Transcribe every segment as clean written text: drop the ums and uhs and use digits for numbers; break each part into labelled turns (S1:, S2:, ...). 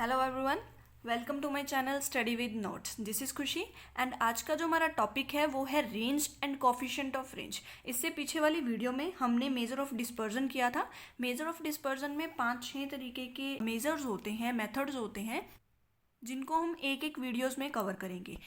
S1: Hello everyone, welcome to my channel study with notes. This is Khushi and आज का जो हमारा टॉपिक है वो है range and coefficient of range. इससे पीछे वाली वीडियो में हमने मेजर ऑफ डिस्पर्जन किया था। मेजर ऑफ डिस्पर्जन में 5-6 तरीके के मेजर्स होते हैं, मेथड्स होते हैं, जिनको हम एक एक वीडियोज़ में कवर करेंगे।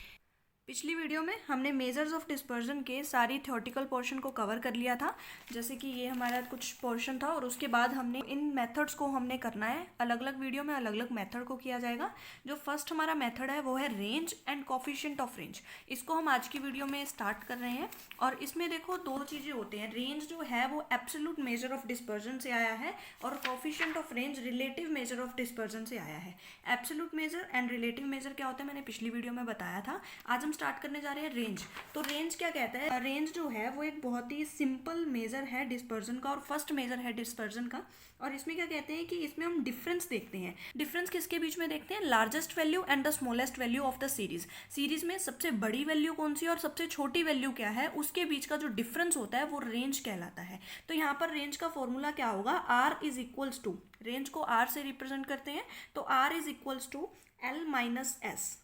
S1: पिछली वीडियो में हमने मेजर्स ऑफ डिस्पर्जन के सारी थ्योरेटिकल पोर्शन को कवर कर लिया था, जैसे कि ये हमारा कुछ पोर्शन था, और उसके बाद हमने इन मेथड्स को हमने करना है। अलग अलग वीडियो में अलग अलग मेथड को किया जाएगा। जो फर्स्ट हमारा मेथड है वो है range and coefficient of range. इसको हम आज की वीडियो में स्टार्ट कर रहे हैं। और इसमें देखो दो चीज़ें होती हैं। रेंज जो है वो एब्सोल्यूट मेजर ऑफ डिस्पर्जन से आया है और coefficient of range relative measure of dispersion से आया है। Absolute major and relative major क्या होता है मैंने पिछली वीडियो में बताया था। आज हम स्टार्ट करने जा रहे हैं रेंज। तो रेंज क्या कहता है? रेंज जो है वो एक बहुत ही सिंपल मेजर है डिस्पर्जन का और फर्स्ट मेजर है डिस्पर्जन का। और इसमें क्या कहते हैं कि इसमें हम डिफरेंस देखते हैं। डिफरेंस किसके बीच में देखते हैं? Largest value and the smallest value of the series. Series में सबसे बड़ी वैल्यू कौन सी और सबसे छोटी वैल्यू क्या है, उसके बीच का जो डिफरेंस होता है वो रेंज कहलाता है। तो यहाँ पर रेंज का फॉर्मूला क्या होगा? R is equals to, range को आर से रिप्रेजेंट करते हैं, तो R is equals to L minus S,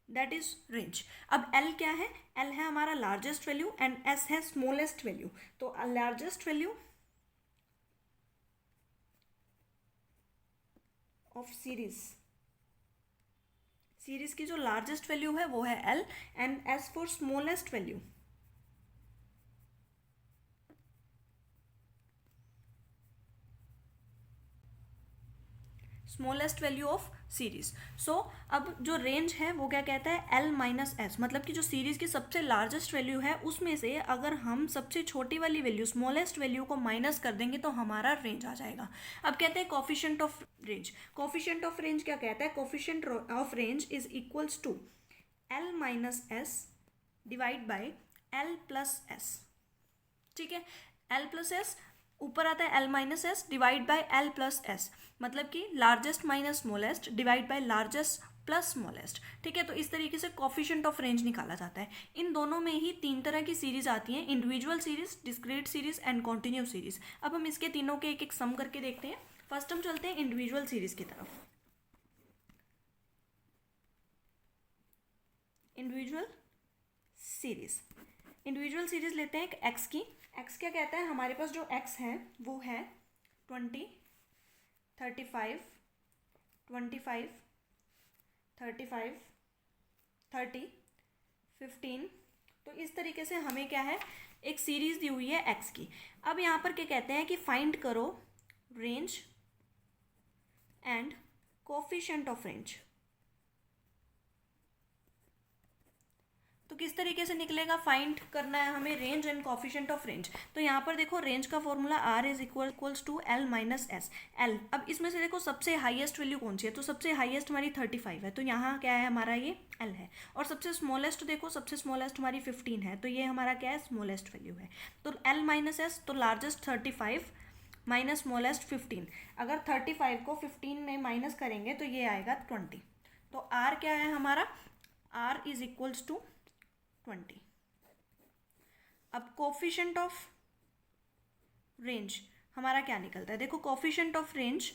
S1: that is range. अब L क्या है? L है हमारा लार्जेस्ट वैल्यू एंड S है स्मॉलेस्ट वैल्यू। तो लार्जेस्ट वैल्यू ऑफ सीरीज की जो लार्जेस्ट वैल्यू है वो है L and S for smallest value smallest value of series. So अब जो रेंज है वो क्या कहता है? L माइनस एस, मतलब कि जो सीरीज की सबसे लार्जेस्ट वैल्यू है उसमें से अगर हम सबसे छोटी वाली वैल्यू स्मॉलेस्ट वैल्यू को माइनस कर देंगे तो हमारा रेंज आ जाएगा। अब कहते हैं coefficient of range. Coefficient of range क्या कहता है? Coefficient of range is equals to L minus S divide by L plus S. ठीक है, L प्लस एस ऊपर आता है L minus S divide by L plus S, मतलब कि largest minus smallest divide by largest plus smallest. ठीक है, तो इस तरीके से कोफिशिएंट ऑफ रेंज निकाला जाता है। इन दोनों में ही 3 तरह की सीरीज आती हैं: individual series, discrete series and continuous series. अब हम इसके तीनों के एक एक सम करके देखते हैं। फर्स्ट हम चलते हैं इंडिविजुअल सीरीज की तरफ। इंडिविजुअल सीरीज लेते हैं एक एक्स की। एक्स क्या कहता है? हमारे पास जो एक्स है वो है 20, 35, 25, 35, 30, 15। तो इस तरीके से हमें क्या है, एक सीरीज दी हुई है एक्स की। अब यहाँ पर क्या कहते हैं कि फाइंड करो range and coefficient of range. तो किस तरीके से निकलेगा? फाइंड करना है हमें range and coefficient of range. तो यहाँ पर देखो रेंज का formula R is equals to L minus S. L, अब इसमें से देखो सबसे हाईएस्ट वैल्यू कौन सी है? तो सबसे हाईएस्ट हमारी 35 है, तो यहाँ क्या है हमारा? ये एल है। और सबसे स्मॉलेस्ट देखो, सबसे स्मॉलेस्ट हमारी 15 है, तो ये हमारा क्या है? स्मॉलेस्ट वैल्यू है। तो एल माइनस एस, तो लार्जेस्ट 35 माइनस स्मॉलेस्ट 15। अगर 35 को 15 में माइनस करेंगे तो ये आएगा 20। तो आर क्या है हमारा? R is equals to 20। अब कोफिशिएंट ऑफ रेंज हमारा क्या निकलता है? देखो कोफिशिएंट ऑफ रेंज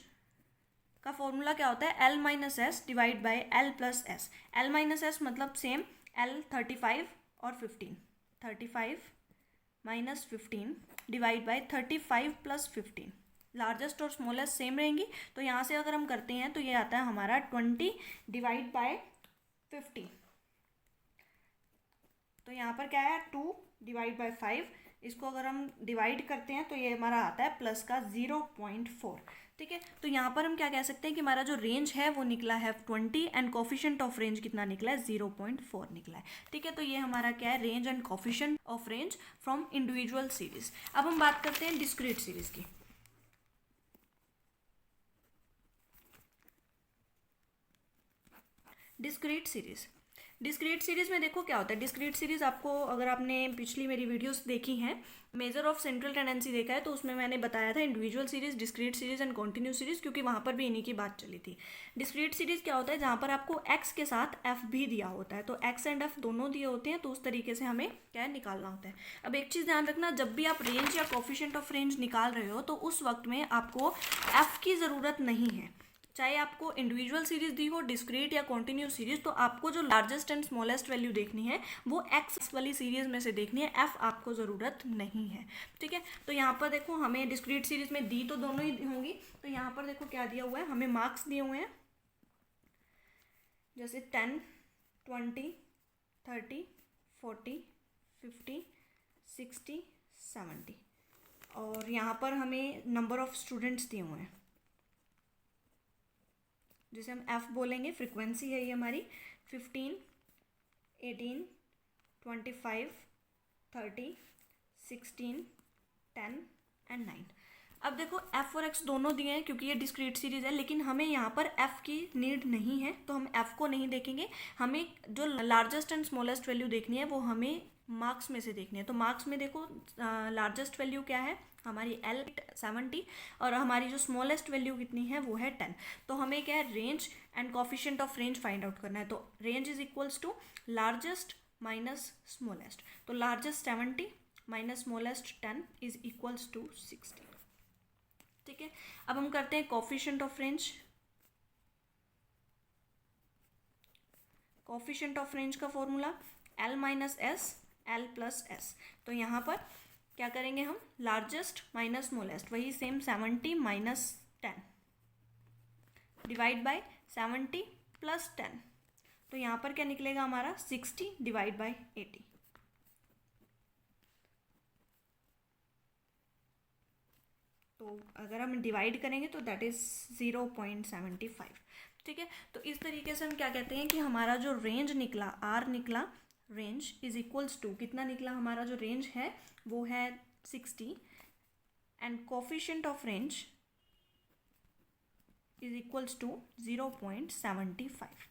S1: का फॉर्मूला क्या होता है? L minus S divide by L plus S. L minus S मतलब सेम L 35 और 15, 35 minus 15 divide by 35 plus 15। Largest और स्मॉलेस्ट सेम रहेंगी, तो यहाँ से अगर हम करते हैं तो ये आता है हमारा 20 डिवाइड बाई 50। तो यहाँ पर क्या है? 2 डिवाइड बाई 5। इसको अगर हम डिवाइड करते हैं तो ये हमारा आता है प्लस का 0.4। ठीक है, तो यहाँ पर हम क्या कह सकते हैं कि हमारा जो रेंज है वो निकला है 20 एंड कोफिशिएंट ऑफ रेंज कितना निकला है? 0.4 निकला है। ठीक है, तो ये हमारा क्या है? Range and coefficient of range from individual series. अब हम बात करते हैं डिस्क्रीट सीरीज की। डिस्क्रीट सीरीज में देखो क्या होता है। डिस्क्रीट सीरीज आपको, अगर आपने पिछली मेरी वीडियोस देखी हैं, मेजर ऑफ सेंट्रल टेंडेंसी देखा है, तो उसमें मैंने बताया था individual series, discrete series and continuous series, क्योंकि वहाँ पर भी इन्हीं की बात चली थी। डिस्क्रीट सीरीज क्या होता है? जहाँ पर आपको एक्स के साथ एफ भी दिया होता है, तो एक्स एंड एफ दोनों दिए होते हैं, तो उस तरीके से हमें क्या है निकालना होता है। अब एक चीज़ ध्यान रखना, जब भी आप रेंज या कोफिशिएंट ऑफ रेंज निकाल रहे हो तो उस वक्त में आपको एफ की ज़रूरत नहीं है। चाहे आपको इंडिविजुअल सीरीज दी हो, डिस्क्रीट या कॉन्टिन्यूस सीरीज, तो आपको जो लार्जेस्ट एंड स्मॉलेस्ट वैल्यू देखनी है वो एक्स वाली सीरीज में से देखनी है, एफ आपको ज़रूरत नहीं है। ठीक है, तो यहाँ पर देखो हमें डिस्क्रीट सीरीज में दी तो दोनों ही होंगी, तो यहाँ पर देखो क्या दिया हुआ है, हमें मार्क्स दिए हुए हैं जैसे 10, 20, 30, 40, 50, 60, 70, और यहाँ पर हमें नंबर ऑफ स्टूडेंट्स दिए हुए हैं जिसे हम एफ बोलेंगे, फ्रीक्वेंसी है ये हमारी 15, 18, 25, 30, 16, 10 एंड 9। अब देखो एफ और एक्स दोनों दिए हैं क्योंकि ये डिस्क्रीट सीरीज है, लेकिन हमें यहाँ पर एफ की नीड नहीं है तो हम एफ को नहीं देखेंगे। हमें जो लार्जेस्ट एंड स्मॉलेस्ट वैल्यू देखनी है वो हमें मार्क्स में से देखनी है। तो मार्क्स में देखो लार्जेस्ट वैल्यू क्या है हमारी एल 70, और हमारी जो स्मॉलेस्ट वैल्यू कितनी है वो है 10। तो हमें क्या है, range and coefficient of range find out करना है। तो range is equals to largest minus smallest, तो largest 70 minus smallest 10 is equals to 60। ठीक है, अब हम करते हैं coefficient of range. Coefficient of range का formula L minus S, L plus S. तो यहाँ पर क्या करेंगे हम, लार्जेस्ट माइनस स्मॉलेस्ट, वही same 70 minus 10 divide by 70 plus 10, तो यहाँ पर क्या निकलेगा हमारा 60 डिवाइड बाय 80। तो अगर हम डिवाइड करेंगे तो दैट इज 0.75। ठीक है, तो इस तरीके से हम क्या कहते हैं कि हमारा जो रेंज निकला, आर निकला, रेंज इज इक्वल्स टू कितना निकला, हमारा जो रेंज है वो है 60 and coefficient of range is equals to 0.75।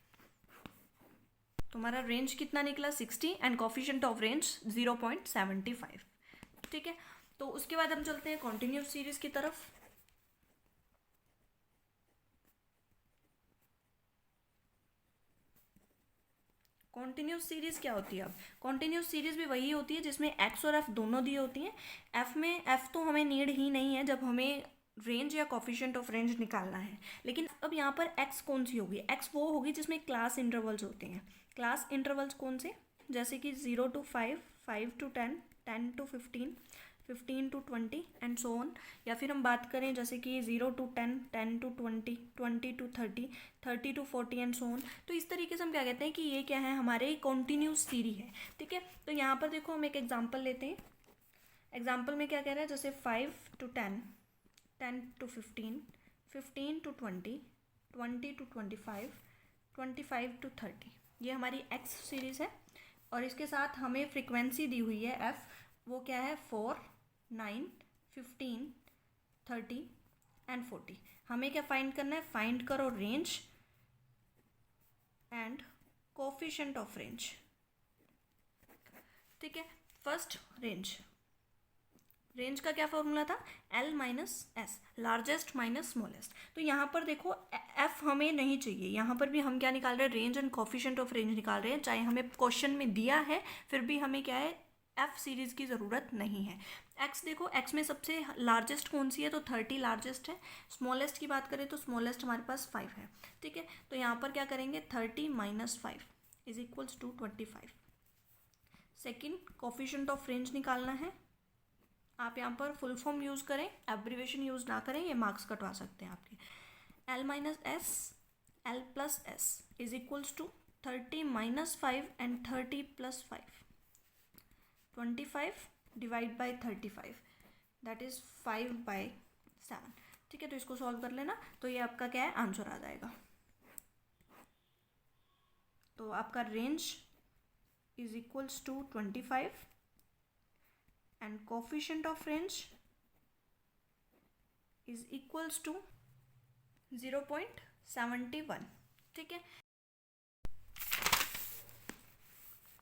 S1: तो हमारा रेंज कितना निकला 60 एंड कोफिशिएंट ऑफ रेंज 0.75। ठीक है, तो उसके बाद हम चलते हैं कॉन्टिन्यूस सीरीज की तरफ। कॉन्टिन्यूस सीरीज क्या होती है, अब कॉन्टिन्यूस सीरीज भी वही होती है जिसमें एक्स और एफ दोनों दी होती हैं। एफ में एफ तो हमें नीड ही नहीं है जब हमें रेंज या कॉफिशिएंट ऑफ रेंज निकालना है, लेकिन अब यहाँ पर एक्स कौन सी होगी, एक्स वो होगी जिसमें क्लास इंटरवल्स होते हैं। क्लास इंटरवल्स कौन से, जैसे कि 0 to 5, 5 to 10, 10 to 15, 15 to 20 and so on. या फिर हम बात करें जैसे कि 0 to 10, 10 to 20, 20 to 30, 30 to 40 and so on. तो इस तरीके से हम क्या कहते हैं कि ये क्या है, हमारे कॉन्टिन्यूस सीरीज है। ठीक है, तो यहाँ पर देखो हम एक एग्जाम्पल लेते हैं। एग्जाम्पल में क्या कह रहा है, जैसे 5 to 10, 10 to 15, 15 to 20, 20 to 25, 25 to 30, ये हमारी एक्स सीरीज है। और इसके साथ हमें फ्रीक्वेंसी दी हुई है एफ, वो क्या है 4, 9, 15, 30 एंड 40। हमें क्या फाइंड करना है, फाइंड करो range and coefficient of range. ठीक है, फर्स्ट रेंज, रेंज का क्या फॉर्मूला था, L minus S, largest minus smallest. तो यहाँ पर देखो एफ हमें नहीं चाहिए, यहाँ पर भी हम क्या निकाल रहे हैं, range and coefficient of range निकाल रहे हैं। चाहे हमें क्वेश्चन में दिया है फिर भी हमें क्या है, एफ सीरीज की ज़रूरत नहीं है। एक्स देखो, एक्स में सबसे लार्जेस्ट कौन सी है, तो 30 लार्जेस्ट है। स्मॉलेस्ट की बात करें तो स्मॉलेस्ट हमारे पास 5 है। ठीक है, तो यहाँ पर क्या करेंगे, 30 minus 5 is equals to 25। Second coefficient of range निकालना है। आप यहाँ पर फुल फॉर्म यूज़ करें, एब्रीवेशन यूज़ ना करें, ये मार्क्स कटवा सकते हैं आपके। L minus S, L plus S is equals to 30 minus 5 and 30 plus 5, 25 divide by 35, that is 5/7। ठीक है, तो इसको सॉल्व कर लेना, तो ये आपका क्या है, आंसर आ जाएगा। तो आपका range is equals to 25 and coefficient of range is equals to 0.71। ठीक है,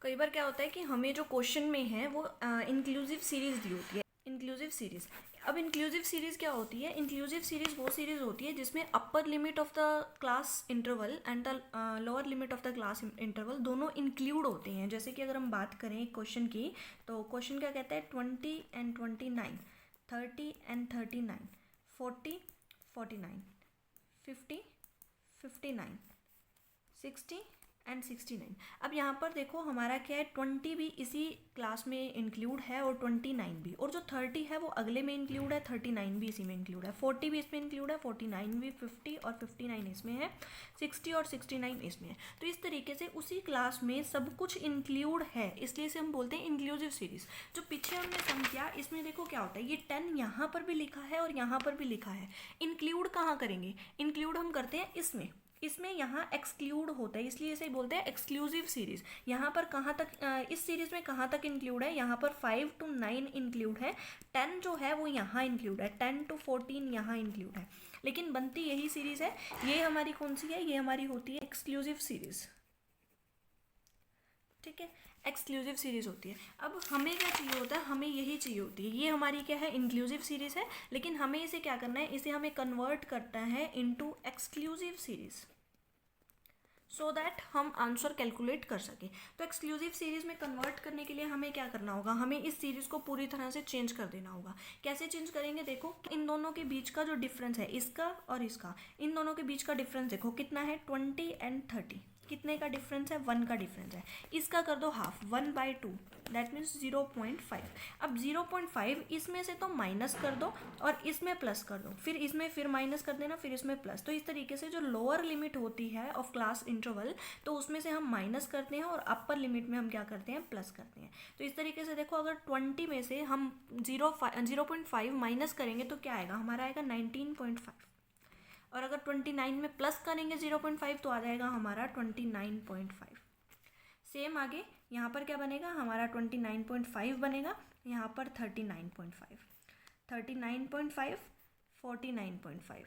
S1: कई बार क्या होता है कि हमें जो क्वेश्चन में है वो इंक्लूसिव सीरीज दी होती है, इंक्लूसिव सीरीज। अब इंक्लूसिव सीरीज क्या होती है, इंक्लूसिव सीरीज वो सीरीज होती है जिसमें upper limit of the class interval and the lower limit of the class interval दोनों इंक्लूड होते हैं। जैसे कि अगर हम बात करें क्वेश्चन की, तो क्वेश्चन क्या कहता है, 20 and 29, 30 and 39, 40, 49, 50, 59, 60 एंड 69। अब यहाँ पर देखो हमारा क्या है, 20 भी इसी क्लास में इंक्लूड है और 29 भी, और जो 30 है वो अगले में इंक्लूड है, 39 भी इसी में इंक्लूड है, 40 भी इसमें इंक्लूड है, 49 भी, 50 और 59 इसमें है, 60 और 69 इसमें है। तो इस तरीके से उसी क्लास में सब कुछ इंक्लूड है, इसलिए इसे हम बोलते हैं इंक्लूसिव सीरीज। जो पीछे हमने सम किया इसमें देखो क्या होता है, ये 10 यहाँ पर भी लिखा है और यहाँ पर भी लिखा है। इंक्लूड कहाँ करेंगे, इंक्लूड हम करते हैं इसमें यहाँ एक्सक्लूड होता है, इसलिए इसे बोलते हैं एक्सक्लूसिव सीरीज। यहाँ पर कहाँ तक, इस सीरीज में कहाँ तक इंक्लूड है, यहाँ पर 5 to 9 इंक्लूड है, 10 जो है वो यहाँ इंक्लूड है, 10 to 14 यहाँ इंक्लूड है, लेकिन बनती यही सीरीज है। ये हमारी कौन सी है, ये हमारी होती है एक्सक्लूसिव सीरीज। ठीक है, एक्सक्लूसिव सीरीज होती है। अब हमें क्या चाहिए होता है, हमें यही चाहिए होती है, ये हमारी क्या है, इंक्लूसिव सीरीज है, लेकिन हमें इसे क्या करना है, इसे हमें कन्वर्ट करना है into exclusive series, so that हम आंसर कैलकुलेट कर सकें। तो एक्सक्लूसिव सीरीज में कन्वर्ट करने के लिए हमें क्या करना होगा, हमें इस सीरीज को पूरी तरह से चेंज कर देना होगा। कैसे चेंज करेंगे, देखो इन दोनों के बीच का जो डिफरेंस है, इसका और इसका, इन दोनों के बीच का डिफरेंस देखो कितना है, 20 एंड 30, कितने का डिफरेंस है, 1 का डिफरेंस है। इसका कर दो हाफ, 1/2, दैट मीन्स 0.5। अब 0.5 इसमें से तो माइनस कर दो और इसमें प्लस कर दो, फिर इसमें फिर माइनस कर देना, फिर इसमें प्लस। तो इस तरीके से जो लोअर लिमिट होती है ऑफ क्लास इंटरवल, तो उसमें से हम माइनस करते हैं और अपर लिमिट में हम क्या करते हैं, प्लस करते हैं। तो इस तरीके से देखो, अगर 20 में से हम 0.5 माइनस करेंगे तो क्या आएगा, हमारा आएगा 19.5, और अगर 29 में प्लस करेंगे 0.5 तो आ जाएगा हमारा 29.5। सेम आगे यहाँ पर क्या बनेगा, हमारा 29.5 बनेगा, यहाँ पर 39.5, 39.5, 49.5,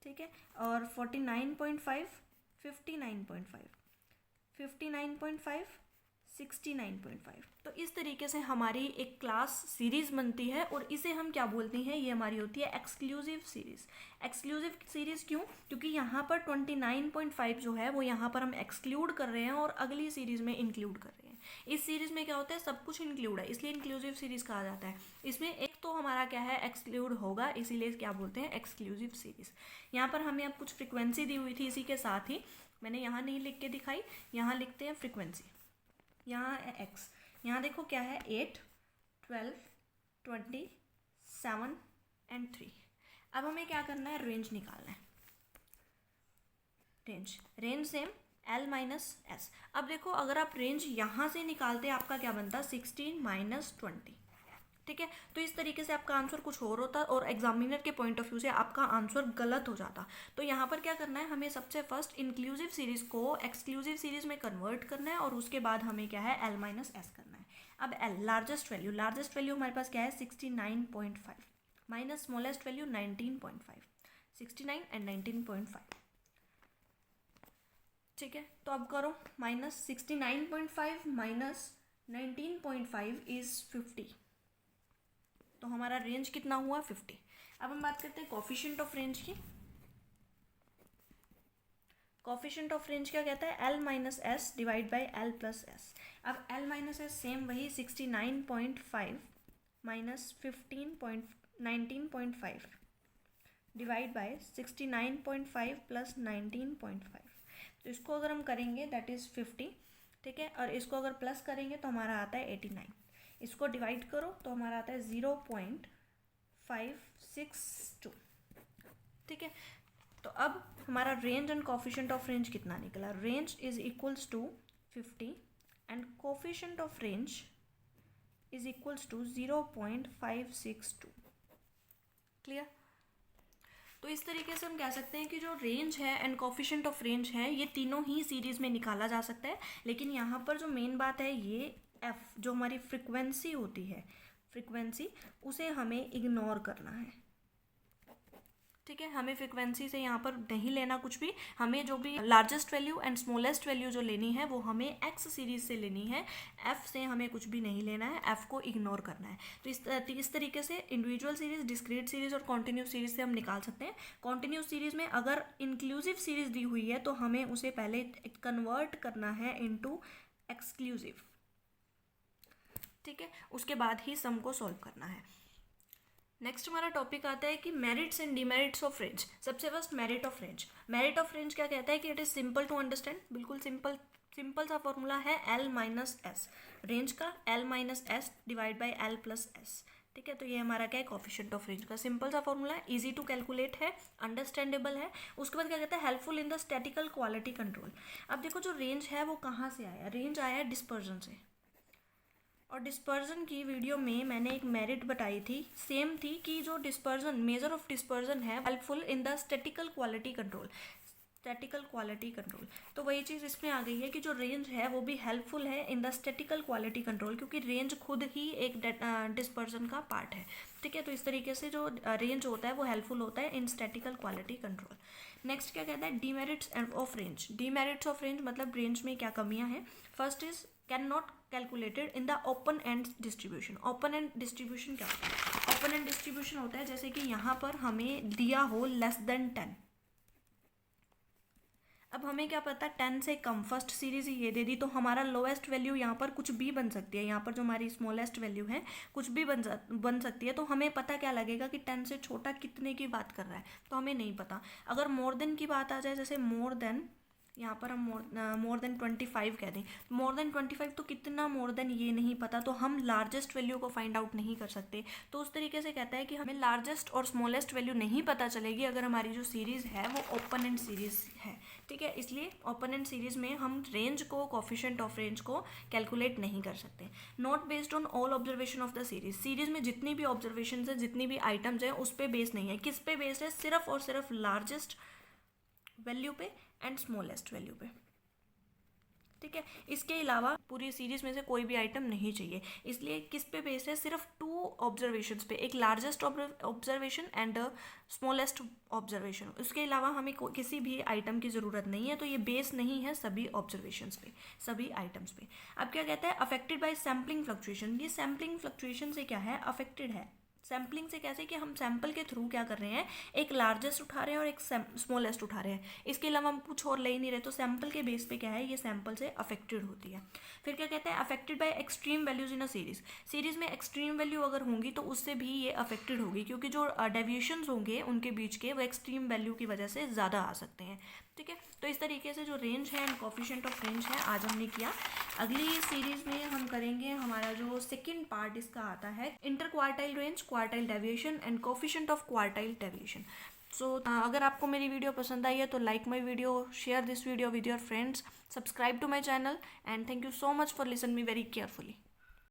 S1: ठीक है, और 49.5, 59.5, 59.5, 69.5। तो इस तरीके से हमारी एक क्लास सीरीज बनती है, और इसे हम क्या बोलते हैं, ये हमारी होती है एक्सक्लूसिव सीरीज। एक्सक्लूसिव सीरीज क्यों, क्योंकि यहाँ पर 29.5 जो है वो यहाँ पर हम एक्सक्लूड कर रहे हैं और अगली सीरीज में इंक्लूड कर रहे हैं। इस सीरीज में क्या होता है, सब कुछ इंक्लूड है, इसलिए इंक्लूसिव सीरीज कहा जाता है। इसमें एक तो हमारा क्या है, एक्सक्लूड होगा, इसीलिए क्या बोलते हैं, एक्सक्लूसिव सीरीज। यहाँ पर हमें अब कुछ फ्रिक्वेंसी दी हुई थी, इसी के साथ ही मैंने यहाँ नहीं लिख के दिखाई, यहाँ लिखते हैं फ्रिक्वेंसी। यहाँ है एक्स, यहाँ देखो क्या है, 8, 12, 20, 7 एंड 3। अब हमें क्या करना है, रेंज निकालना है। Range same L minus S. अब देखो अगर आप रेंज यहाँ से निकालते आपका क्या बनता, 16 माइनस 20। ठीक है, तो इस तरीके से आपका आंसर कुछ और होता और एग्जामिनर के पॉइंट ऑफ व्यू से आपका आंसर गलत हो जाता। तो यहाँ पर क्या करना है, हमें सबसे फर्स्ट इंक्लूसिव सीरीज को एक्सक्लूसिव सीरीज में कन्वर्ट करना है, और उसके बाद हमें क्या है, L माइनस एस करना है। अब L लार्जेस्ट वैल्यू हमारे पास क्या है, 69.5 माइनस स्मॉलेस्ट वैल्यू 19.5, 69 एंड 19.5। ठीक है, तो अब करो, माइनस 69.5 माइनस 19.5 इज 50, तो हमारा रेंज कितना हुआ, 50। अब हम बात करते हैं कोफिशिएंट ऑफ रेंज की। कोफिशिएंट ऑफ रेंज क्या कहता है, L minus S divide by L plus S. अब L माइनस एस सेम वही 69.5 माइनस 19.5 डिवाइड बाई 69.5 प्लस 19.5। तो इसको अगर हम करेंगे दैट इज़ 50, ठीक है, और इसको अगर प्लस करेंगे तो हमारा आता है 89। इसको डिवाइड करो तो हमारा आता है 0.562। ठीक है, तो अब हमारा range and coefficient of range कितना निकला, range is equals to 50 and coefficient of range is equals to 0.562। Clear. तो इस तरीके से हम कह सकते हैं कि जो रेंज है एंड कोफिशिएंट ऑफ रेंज है ये तीनों ही सीरीज में निकाला जा सकता है, लेकिन यहाँ पर जो मेन बात है ये एफ जो हमारी फ्रिक्वेंसी होती है, फ्रिक्वेंसी उसे हमें इग्नोर करना है। ठीक है, हमें फ्रिक्वेंसी से यहाँ पर नहीं लेना कुछ भी, हमें जो भी largest value and smallest value जो लेनी है वो हमें एक्स सीरीज से लेनी है, एफ से हमें कुछ भी नहीं लेना है, एफ को इग्नोर करना है। तो इस तरीके से इंडिविजुअल सीरीज, डिस्क्रीट सीरीज और कॉन्टिन्यूस सीरीज से हम निकाल सकते हैं। कॉन्टिन्यूस सीरीज में अगर इंक्लूसिव सीरीज दी हुई है तो हमें उसे पहले कन्वर्ट करना है इनटू एक्सक्लूसिव। ठीक है, उसके बाद ही सम को सॉल्व करना है। नेक्स्ट हमारा टॉपिक आता है कि merits and demerits of range. सबसे first merit of range. Merit of range क्या कहता है कि it is simple to understand, बिल्कुल सिंपल सा फॉर्मूला है L माइनस एस, रेंज का L minus S divide by L plus S. ठीक है, तो ये हमारा क्या है, कोफिशिएंट ऑफ रेंज का सिंपल सा फॉर्मूला है, इजी टू कैलकुलेट है, अंडरस्टैंडेबल है। उसके बाद क्या कहता है, helpful in the statistical quality control. अब देखो जो रेंज है वो कहाँ से आया, रेंज आया है डिस्पर्जन से, और डिस्पर्जन की वीडियो में मैंने एक मेरिट बताई थी, सेम थी कि जो डिस्पर्जन, मेजर ऑफ डिस्पर्जन है helpful in the statistical quality control, statistical quality control. तो वही चीज़ इसमें आ गई है कि जो रेंज है वो भी हेल्पफुल है in the statistical quality control, क्योंकि रेंज खुद ही एक डिस्पर्जन का पार्ट है। ठीक है, तो इस तरीके से जो रेंज होता है वो हेल्पफुल होता है इन स्टैटिकल क्वालिटी कंट्रोल। नेक्स्ट क्या कहता है, demerits of range. Demerits of range मतलब रेंज में क्या कमियां हैं। First is can not calculated in the open and distribution. Open and distribution क्या होता है, ओपन एंड डिस्ट्रीब्यूशन होता है जैसे कि यहाँ पर हमें दिया हो लेस देन 10। अब हमें क्या पता, 10 से कम, फर्स्ट सीरीज ही ये दे दी, तो हमारा लोएस्ट वैल्यू यहाँ पर कुछ भी बन सकती है, यहाँ पर जो हमारी स्मॉलेस्ट वैल्यू है कुछ भी बन सकती है। तो हमें पता क्या लगेगा कि 10 से छोटा कितने की बात कर रहा है, तो हमें नहीं पता। अगर मोर देन की बात आ जाए, जैसे मोर देन, यहाँ पर हम मोर देन 25 कह दें, मोर देन 25 तो कितना मोर देन ये नहीं पता, तो हम लार्जेस्ट वैल्यू को फाइंड आउट नहीं कर सकते। तो उस तरीके से कहता है कि हमें लार्जेस्ट और स्मॉलेस्ट वैल्यू नहीं पता चलेगी अगर हमारी जो सीरीज़ है वो ओपन एंड सीरीज़ है। ठीक है, इसलिए ओपन एंड सीरीज़ में हम रेंज को, कोफिशिएंट ऑफ रेंज को कैलकुलेट नहीं कर सकते। Not based on all observation of the series. Series में जितनी भी ऑब्जर्वेशन है, जितनी भी आइटम्स हैं, उस पर बेस नहीं है। किस पे बेस्ड है, सिर्फ और सिर्फ लार्जेस्ट वैल्यू पे एंड स्मॉलेस्ट वैल्यू पे। ठीक है, इसके अलावा पूरी सीरीज में से कोई भी आइटम नहीं चाहिए। इसलिए किस पे बेस्ड है, सिर्फ 2 ऑब्जर्वेशंस पे, एक largest observation and smallest observation. उसके अलावा हमें किसी भी आइटम की ज़रूरत नहीं है, तो ये बेस नहीं है सभी ऑब्जर्वेशंस पे, सभी आइटम्स पे। अब क्या कहता है, अफेक्टेड बाय सैम्पलिंग फ्लक्चुएशन। ये सैम्पलिंग फ्लक्चुएशन से क्या है, अफेक्टेड है। सैम्पलिंग से कैसे, कि हम सैंपल के थ्रू क्या कर रहे हैं, एक लार्जेस्ट उठा रहे हैं और एक स्मॉलेस्ट उठा रहे हैं, इसके अलावा हम कुछ और ले ही नहीं रहे, तो सैंपल के बेस पे क्या है, ये सैंपल से अफेक्टेड होती है। फिर क्या कहते हैं, affected by extreme values in a series. Series में एक्सट्रीम वैल्यू अगर होंगी तो उससे भी ये अफेक्टेड होगी, क्योंकि जो डेविएशंस होंगे उनके बीच के, वो एक्सट्रीम वैल्यू की वजह से ज़्यादा आ सकते हैं। ठीक है, तो इस तरीके से जो रेंज है एंड कोफिशिएंट ऑफ रेंज है आज हमने किया। अगली सीरीज में हम करेंगे, हमारा जो सेकंड पार्ट इसका आता है, inter quartile range, quartile deviation and coefficient of quartile deviation. So अगर आपको मेरी वीडियो पसंद आई है तो like my video, share this video with your friends, subscribe to my channel, and thank you so much for listen me very carefully.